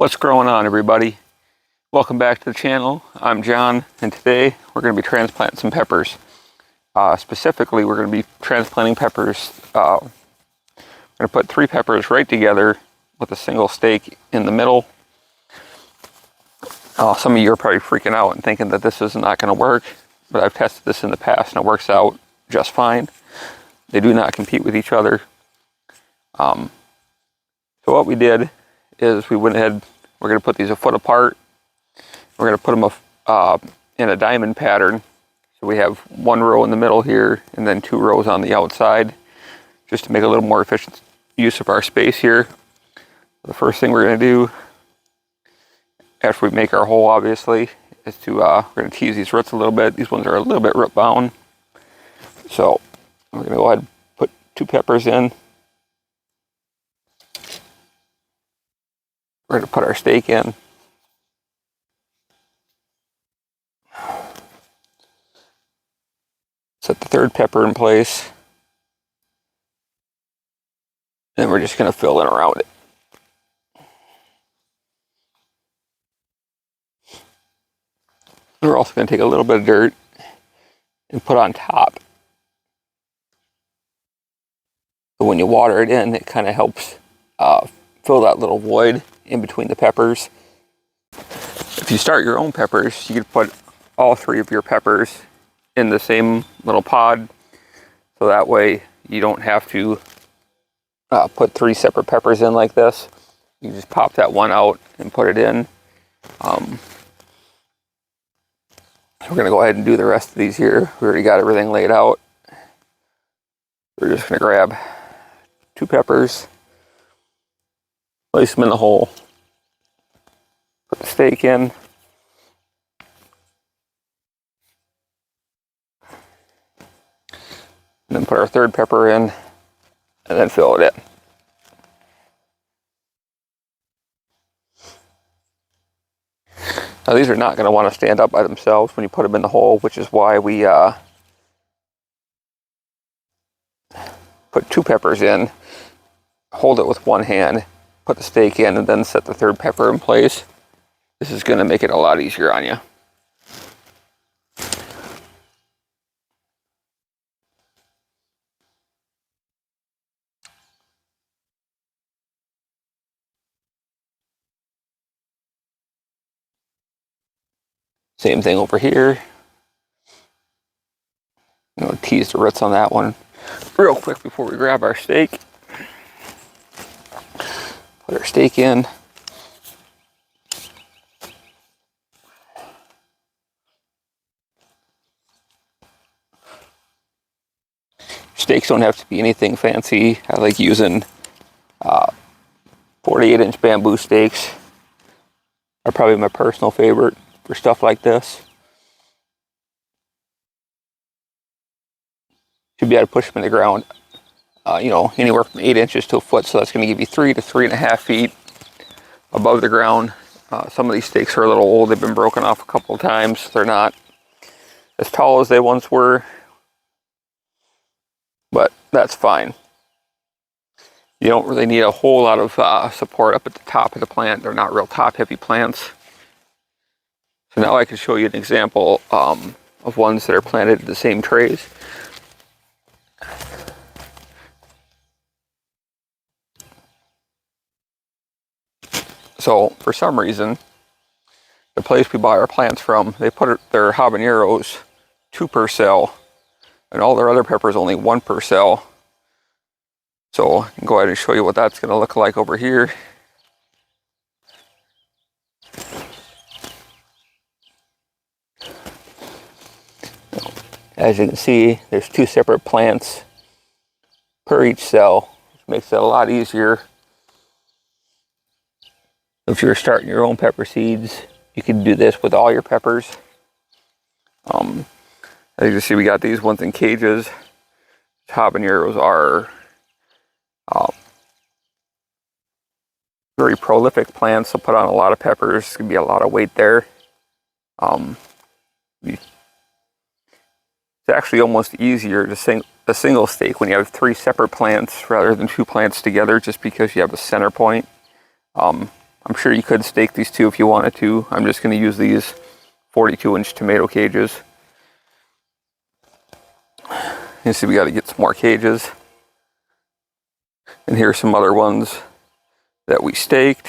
What's going on, everybody? Welcome back to the channel. I'm John, and today we're going to be transplanting some peppers. Specifically, we're going to be transplanting peppers. We're going to put 3 peppers right together with a single stake in the middle. Some of you are probably freaking out and thinking that this is not going to work, but I've tested this in the past and it works out just fine. They do not compete with each other. So what we did is we went ahead, we're going to put these a foot apart. We're going to put them in a diamond pattern. So we have 1 row in the middle here and then 2 rows on the outside, just to make a little more efficient use of our space here. The first thing we're going to do after we make our hole, obviously, is to we're going to tease these roots a little bit. These ones are a little bit root bound. So we're going to go ahead and put 2 peppers in. We're going to put our stake in. Set the 3rd pepper in place. And we're just going to fill in around it. We're also going to take a little bit of dirt and put on top. So when you water it in, it kind of helps fill that little void in between the peppers. If you start your own peppers, you could put all 3 of your peppers in the same little pod. So that way you don't have to put 3 separate peppers in like this. You just pop that one out and put it in. We're going to go ahead and do the rest of these here. We already got everything laid out. We're just going to grab 2 peppers, place them in the hole, put the stake in, and then put our 3rd pepper in, and then fill it in. Now these are not going to want to stand up by themselves when you put them in the hole, which is why we put 2 peppers in, hold it with 1 hand, put the stake in, and then set the 3rd pepper in place. This is going to make it a lot easier on you. Same thing over here. I'm going to tease the roots on that one real quick before we grab our stake. Put our stake in. Stakes don't have to be anything fancy. I like using 48-inch bamboo stakes. Are probably my personal favorite for stuff like this. Should be able to push them in the ground, anywhere from 8 inches to a foot. So that's going to give you 3 to 3.5 feet above the ground. Some of these stakes are a little old. They've been broken off a couple of times. They're not as tall as they once were, but that's fine. You don't really need a whole lot of support up at the top of the plant. They're not real top-heavy plants. So now I can show you an example of ones that are planted in the same trays. So for some reason, the place we buy our plants from, they put their habaneros 2 per cell, and all their other peppers only 1 per cell. So I can go ahead and show you what that's going to look like over here. As you can see, there's 2 separate plants per each cell, which makes it a lot easier. If you're starting your own pepper seeds, you can do this with all your peppers. As you can see, we got these ones in cages. Habaneros are very prolific plants. They'll put on a lot of peppers. It's going to be a lot of weight there. It's actually almost easier to sing a single stake when you have 3 separate plants rather than 2 plants together, just because you have a center point. I'm sure you could stake these too if you wanted to. I'm just going to use these 42-inch tomato cages. You see we got to get some more cages. And here's some other ones that we staked.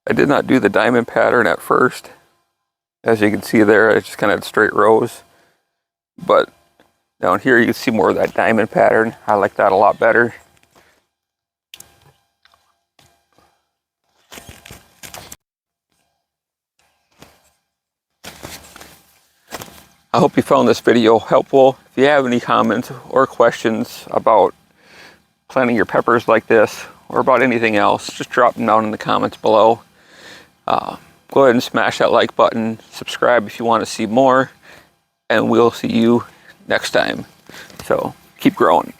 I did not do the diamond pattern at first. As you can see there, I just kind of had straight rows. But down here you can see more of that diamond pattern. I like that a lot better. I hope you found this video helpful. If you have any comments or questions about planting your peppers like this, or about anything else, just drop them down in the comments below. Go ahead and smash that like button, subscribe if you want to see more, and we'll see you next time. So keep growing.